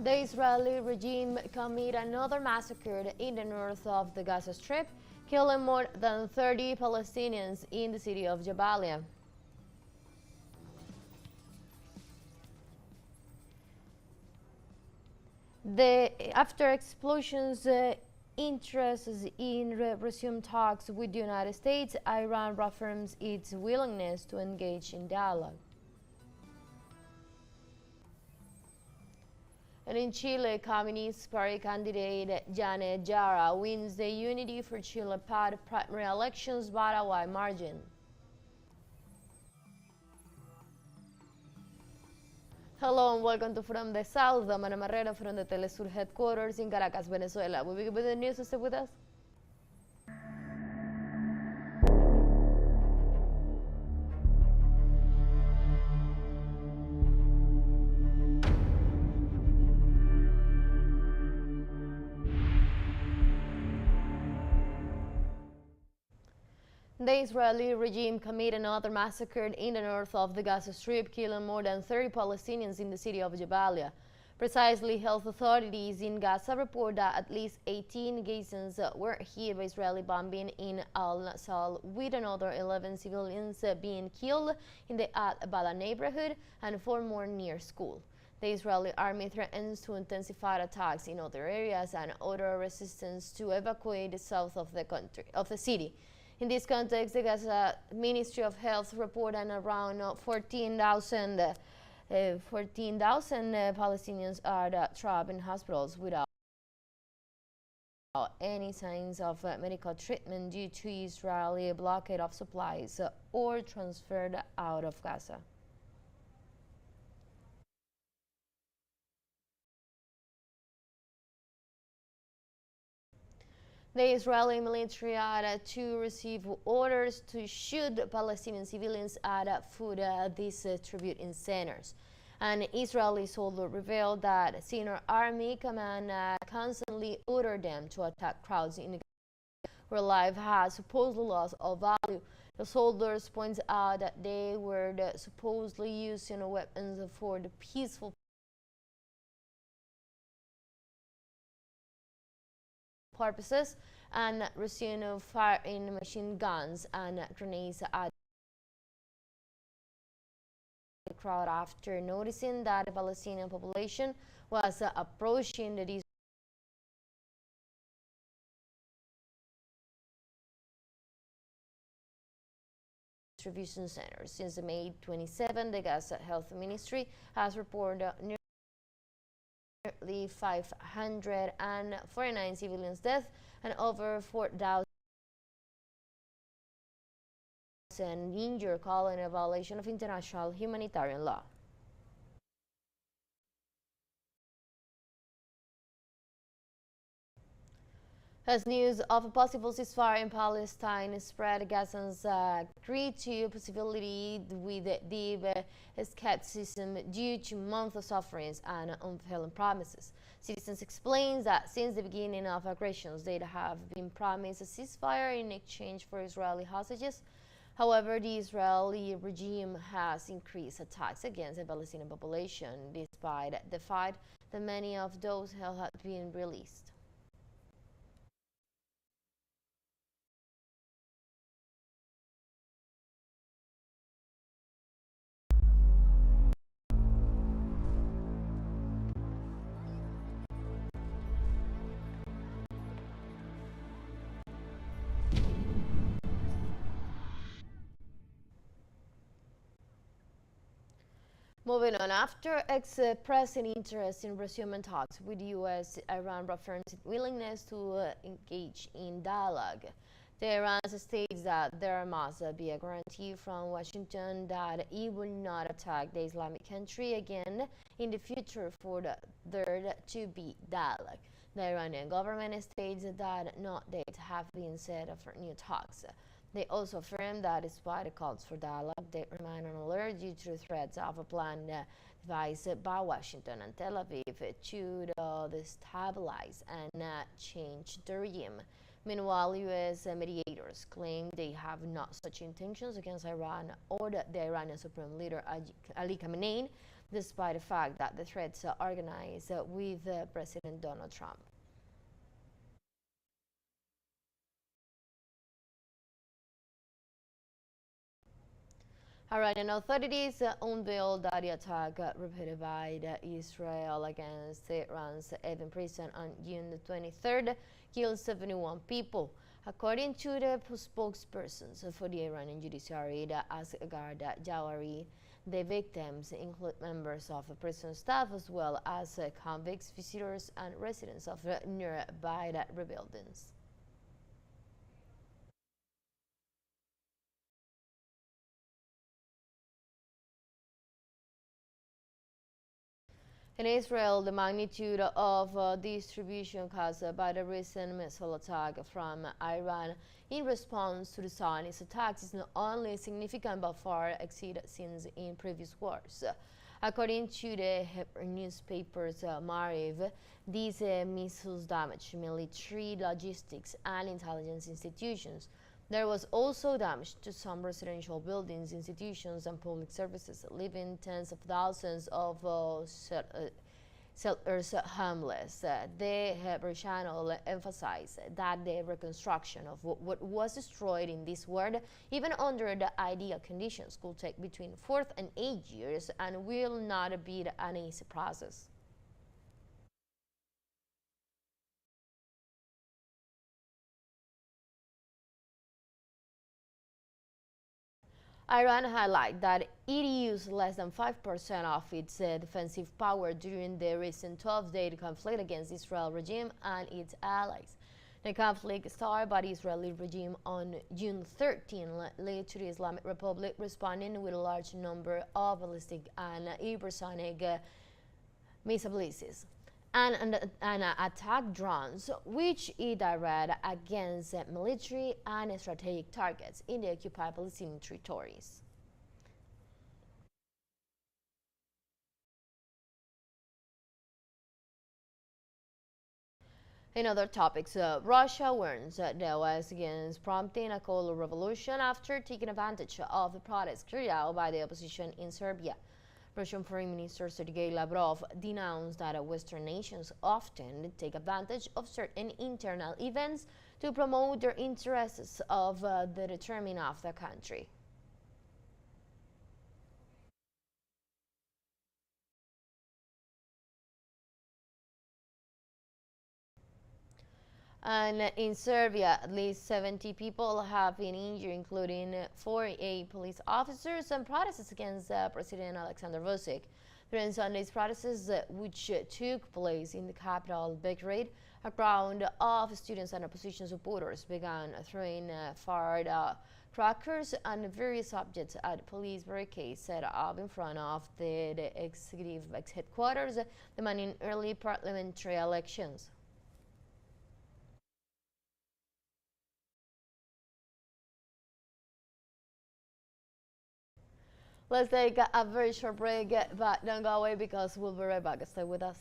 The Israeli regime committed another massacre in the north of the Gaza Strip, killing more than 30 Palestinians in the city of Jabalia. After explosions, interest in resume talks with the United States, Iran reaffirms its willingness to engage in dialogue. And in Chile, Communist Party candidate Jeannette Jara wins the Unity for Chile party primary elections by a wide margin. Hello and welcome to From the South. I'm Ana Marrero from the teleSUR headquarters in Caracas, Venezuela. Will we begin with the news? Stay with us. The Israeli regime committed another massacre in the north of the Gaza Strip, killing more than 30 Palestinians in the city of Jabalia. Precisely, health authorities in Gaza report that at least 18 Gazans were hit by Israeli bombing in al-Nasal, with another 11 civilians being killed in the Al-Bala neighborhood and 4 more near school. The Israeli army threatens to intensify attacks in other areas and order resistance to evacuate the south of the city. In this context, the Gaza Ministry of Health reported around 14,000 Palestinians are trapped in hospitals without any signs of medical treatment due to Israeli blockade of supplies or transferred out of Gaza. The Israeli military had to receive orders to shoot Palestinian civilians at food distributing centers. An Israeli soldier revealed that senior army command constantly ordered them to attack crowds in Gaza, where life has supposedly lost all value. The soldiers point out that they were supposedly using weapons for the peaceful purposes and resumed firing machine guns and grenades at the crowd after noticing that the Palestinian population was approaching the distribution centers. Since May 27, the Gaza Health Ministry has reported nearly 549 civilians' deaths and over 4,000 injured, calling a violation of international humanitarian law. As news of a possible ceasefire in Palestine spread, Gazans agreed to a possibility with deep skepticism due to months of sufferings and unfulfilled promises. Citizens explain that since the beginning of aggressions, they have been promised a ceasefire in exchange for Israeli hostages. However, the Israeli regime has increased attacks against the Palestinian population, despite the fact that many of those held have been released. Moving on, after expressing interest in resuming talks with the U.S., Iran reaffirms its willingness to engage in dialogue. Tehran states that there must be a guarantee from Washington that it will not attack the Islamic country again in the future for there to be dialogue. The Iranian government states that no dates have been set for new talks. They also affirm that despite the calls for dialogue, they remain on alert due to threats of a plan devised by Washington and Tel Aviv to destabilize and change the regime. Meanwhile, U.S. mediators claim they have not such intentions against Iran or the Iranian Supreme Leader Ali Khamenei, despite the fact that the threats are organized with President Donald Trump. Iranian authorities unveiled that the attack repeated by Israel against Iran's Evan prison on June 23rd killed 71 people. According to the spokespersons for the Iranian judiciary, Jeannette Jara, the victims include members of the prison staff as well as convicts, visitors, and residents of nearby buildings. In Israel, the magnitude of distribution caused by the recent missile attack from Iran in response to the Zionist attacks is not only significant but far exceeded scenes in previous wars. According to the Hebrew newspapers Maariv, these missiles damaged military, logistics, and intelligence institutions. There was also damage to some residential buildings, institutions, and public services, leaving tens of thousands of settlers homeless. The Hebrew channel emphasized that the reconstruction of what was destroyed in this war, even under the ideal conditions, could take between 4 and 8 years and will not be an easy process. Iran highlighted that it used less than 5% of its defensive power during the recent 12-day conflict against the Israel regime and its allies. The conflict started by the Israeli regime on June 13 led to the Islamic Republic responding with a large number of ballistic and hypersonic missiles and attack drones, which it directed against military and strategic targets in the occupied Palestinian territories. In other topics, Russia warns the West against prompting a cold revolution after taking advantage of the protests carried out by the opposition in Serbia. Russian Foreign Minister Sergei Lavrov denounced that Western nations often take advantage of certain internal events to promote their interests of the determining of the country. And in Serbia, at least 70 people have been injured, including 48 police officers, and protests against President Alexander Vučić. During Sunday's protests, which took place in the capital, Belgrade, a crowd of students and opposition supporters began throwing firecrackers and various objects at police barricades set up in front of the executive headquarters, demanding early parliamentary elections. Let's take a very short break, but don't go away because we'll be right back. Stay with us.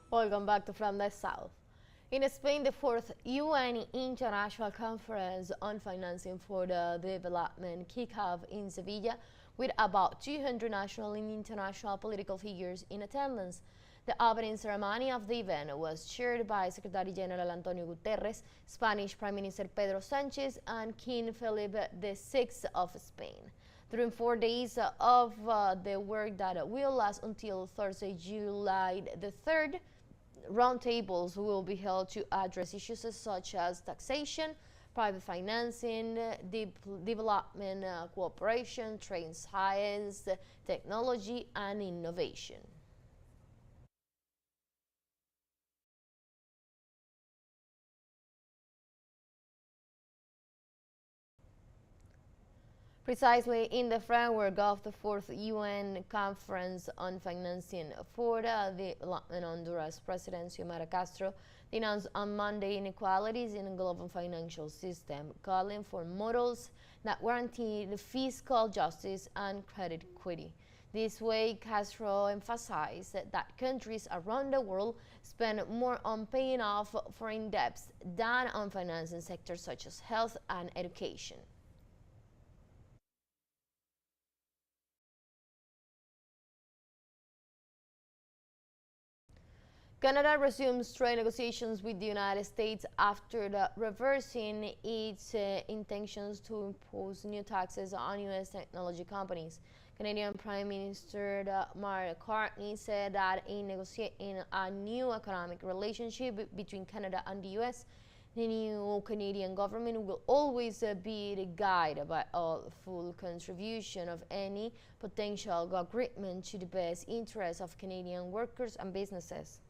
Welcome back to From the South. In Spain, the 4th UN International Conference on Financing for the Development kicked off in Sevilla with about 200 national and international political figures in attendance. The opening ceremony of the event was chaired by Secretary General Antonio Guterres, Spanish Prime Minister Pedro Sánchez, and King Felipe VI of Spain. During 4 days of the work that will last until Thursday, July the 3rd, roundtables will be held to address issues such as taxation, private financing, development cooperation, trade science, technology, and innovation. Precisely in the framework of the fourth UN Conference on Financing for the Latin Honduras President Xiomara Castro denounced on Monday inequalities in the global financial system, calling for models that guarantee the fiscal justice and credit equity. This way, Castro emphasized that countries around the world spend more on paying off foreign debts than on financing sectors such as health and education. Canada resumes trade negotiations with the United States after reversing its intentions to impose new taxes on U.S. technology companies. Canadian Prime Minister Mark Carney said that in negotiating a new economic relationship between Canada and the U.S., the new Canadian government will always be the guide by all full contribution of any potential agreement to the best interests of Canadian workers and businesses.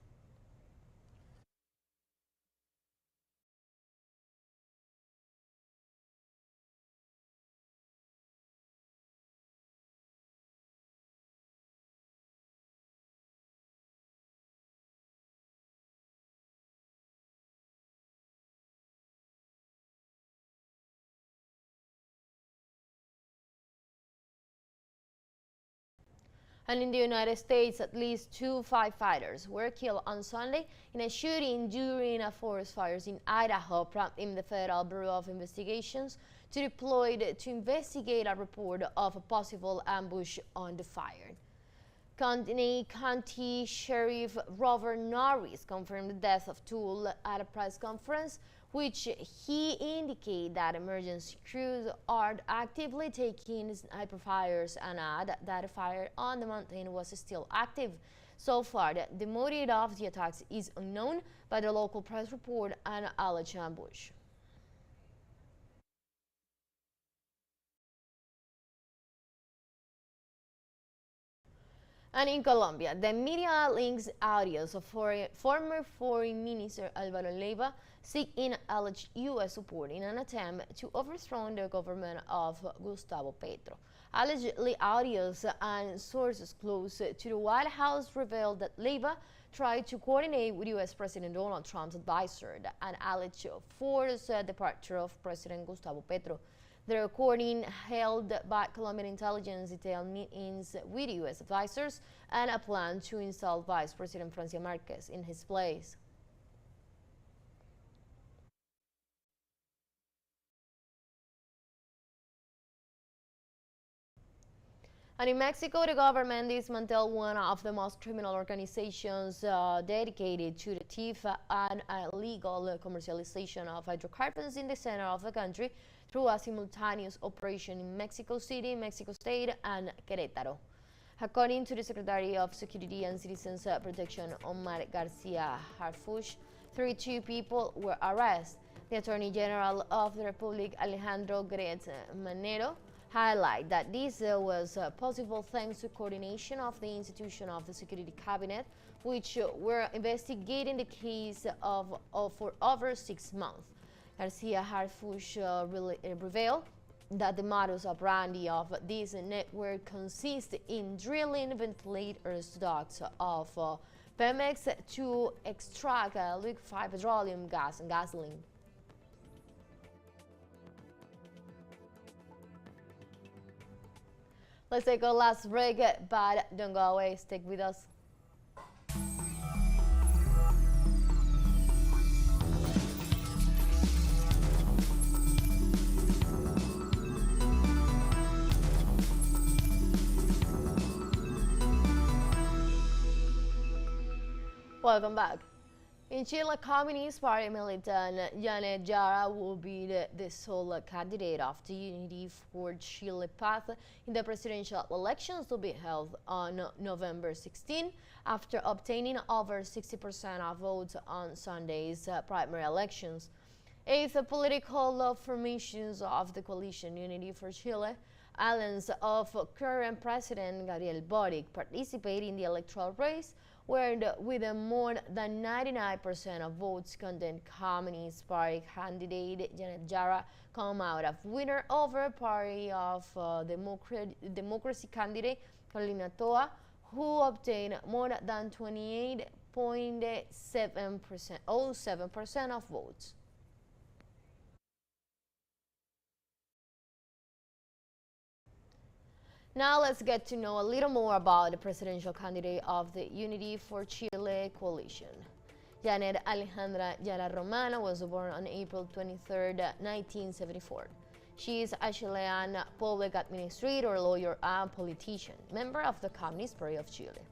And in the United States, at least 2 firefighters were killed on Sunday in a shooting during a forest fires in Idaho, prompting the Federal Bureau of Investigations to deploy to investigate a report of a possible ambush on the fire. County Sheriff Robert Norris confirmed the death of Toole at a press conference, which he indicated that emergency crews are actively taking sniper fires and add that a fire on the mountain was still active. So far, the motive of the attacks is unknown, but the local press report an alleged ambush. And in Colombia, the media links audios of former Foreign Minister Álvaro Leiva seeking alleged U.S. support in an attempt to overthrow the government of Gustavo Petro. Allegedly, audios and sources close to the White House revealed that Leiva tried to coordinate with U.S. President Donald Trump's advisor and alleged forced departure of President Gustavo Petro. The recording held by Colombian intelligence detailed meetings with U.S. advisors and a plan to install Vice President Francia Marquez in his place. And in Mexico, the government dismantled one of the most criminal organizations dedicated to the theft and illegal commercialization of hydrocarbons in the center of the country through a simultaneous operation in Mexico City, Mexico State, and Querétaro. According to the Secretary of Security and Citizens Protection, Omar Garcia Harfuch, 32 people were arrested. The Attorney General of the Republic, Alejandro Gretz Manero, highlight that this was possible thanks to coordination of the institution of the Security Cabinet, which were investigating the case for over 6 months. Garcia Harfuch revealed that the modus operandi of this network consists in drilling ventilators ducts of Pemex to extract liquefied petroleum gas and gasoline. Let's take a last break, but don't go away. Stick with us. Welcome back. In Chile, Communist Party militant Jeannette Jara will be the sole candidate of the Unity for Chile path in the presidential elections to be held on November 16, after obtaining over 60% of votes on Sunday's primary elections. Eighth political formations of the coalition Unity for Chile, alliance of current President Gabriel Boric, participate in the electoral race, where with more than 99% of votes condemned Communist Party candidate Jeannette Jara come out as winner over Party of Democracy candidate Carolina Toa, who obtained more than 28.7% of votes. Now let's get to know a little more about the presidential candidate of the Unity for Chile coalition. Jeannette Alejandra Jara Romano was born on April 23, 1974. She is a Chilean public administrator, lawyer, and politician, member of the Communist Party of Chile.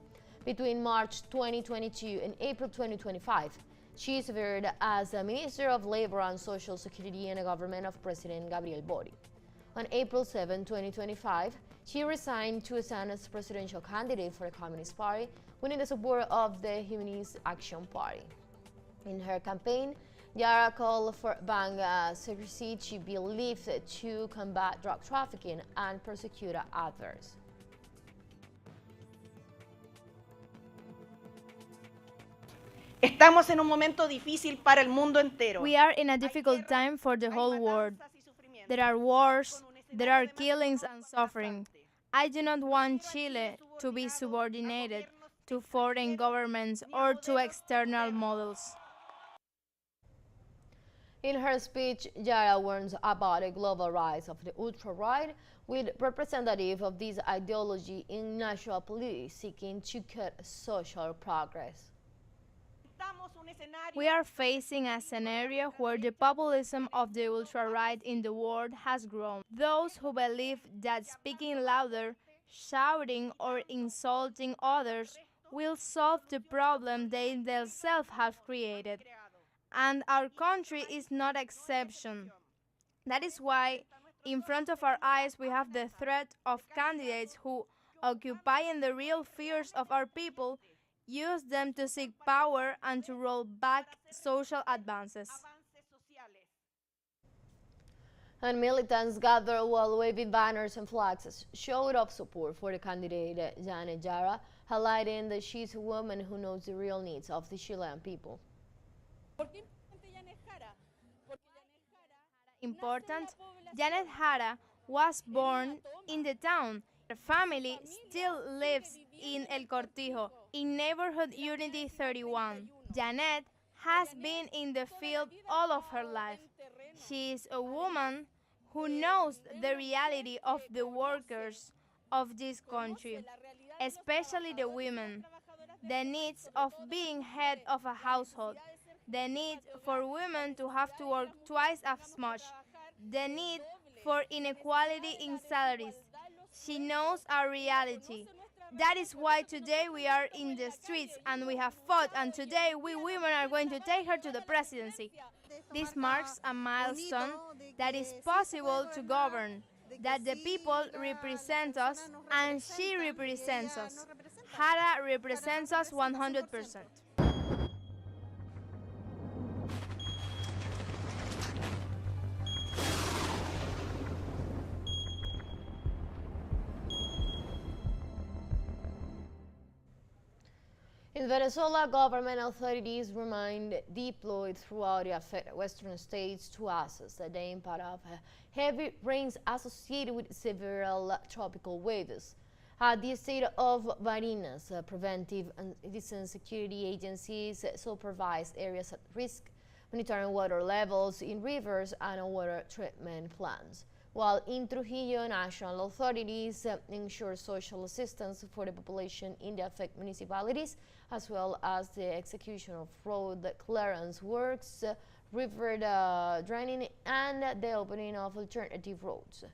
Between March 2022 and April 2025, she served as a Minister of Labor and Social Security in the government of President Gabriel Boric. On April 7, 2025, she resigned to stand as presidential candidate for the Communist Party, winning the support of the Humanist Action Party. In her campaign, Jara called for bank secrecy to be lifted to combat drug trafficking and persecute others. Estamos en un momento difícil para el mundo entero. We are in a difficult time for the whole world. There are wars, there are killings and suffering. I do not want Chile to be subordinated to foreign governments or to external models. In her speech, Jara warns about a global rise of the ultra-right, with representatives of this ideology in national politics seeking to cut social progress. We are facing a scenario where the populism of the ultra-right in the world has grown. Those who believe that speaking louder, shouting or insulting others will solve the problem they themselves have created. And our country is not exception. That is why, in front of our eyes, we have the threat of candidates who, occupying the real fears of our people, use them to seek power and to roll back social advances. And militants gathered while waving banners and flags showed up support for the candidate Jeannette Jara, highlighting that she's a woman who knows the real needs of the Chilean people. Important, Jeannette Jara was born in the town. Her family still lives in El Cortijo, in neighborhood Unity 31. Jeannette has been in the field all of her life. She is a woman who knows the reality of the workers of this country, especially the women, the needs of being head of a household, the need for women to have to work twice as much, the need for inequality in salaries. She knows our reality. That is why today we are in the streets and we have fought, and today we women are going to take her to the presidency. This marks a milestone that is possible to govern, that the people represent us and she represents us. Jara represents us 100%. In Venezuela, government authorities remain deployed throughout the affected western states to assess the impact of heavy rains associated with several tropical waves. The state of Barinas preventive and citizen security agencies supervise areas at risk, monitoring water levels in rivers and water treatment plants, while in Trujillo, national authorities ensure social assistance for the population in the affected municipalities, as well as the execution of road clearance works, river draining, and the opening of alternative roads.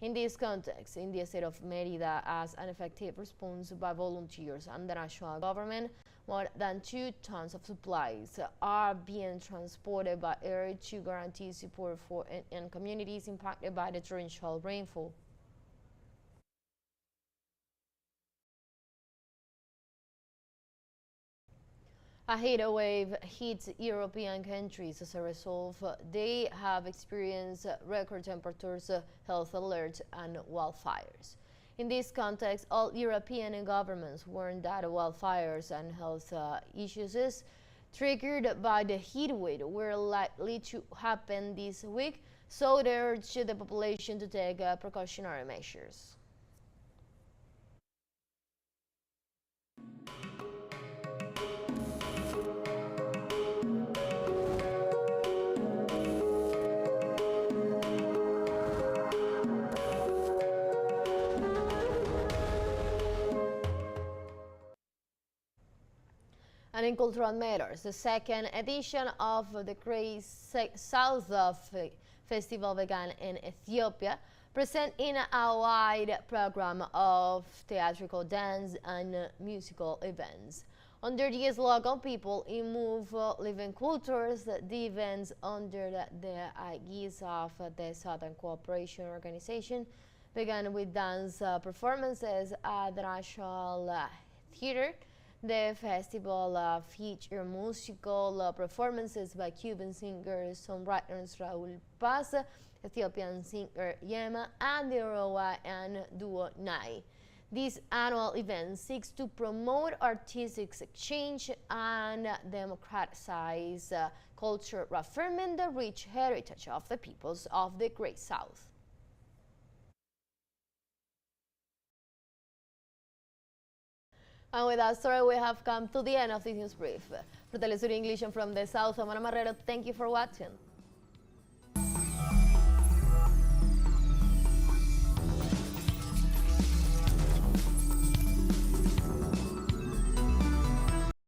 In this context, in the state of Mérida, as an effective response by volunteers and the national government, more than 2 tons of supplies are being transported by air to guarantee support for and communities impacted by the torrential rainfall. A heat wave hits European countries. As a result, they have experienced record temperatures, health alerts, and wildfires. In this context, all European governments warned that wildfires and health issues triggered by the heat wave were likely to happen this week, so they urged the population to take precautionary measures. And in cultural matters, the second edition of the Great South of Festival began in Ethiopia, presenting a wide program of theatrical, dance, and musical events. Under the slogan, People in Move, Living Cultures, the events under the guise of the Southern Cooperation Organization began with dance performances at the National Theater. The festival featured musical performances by Cuban singers, songwriters Raul Paz, Ethiopian singer Yema, and the Rwandans duo Nai. This annual event seeks to promote artistic exchange and democratize culture, affirming the rich heritage of the peoples of the Great South. And with that story, we have come to the end of this news brief. For teleSUR English and from the South, I'm Ana Marrero. Thank you for watching.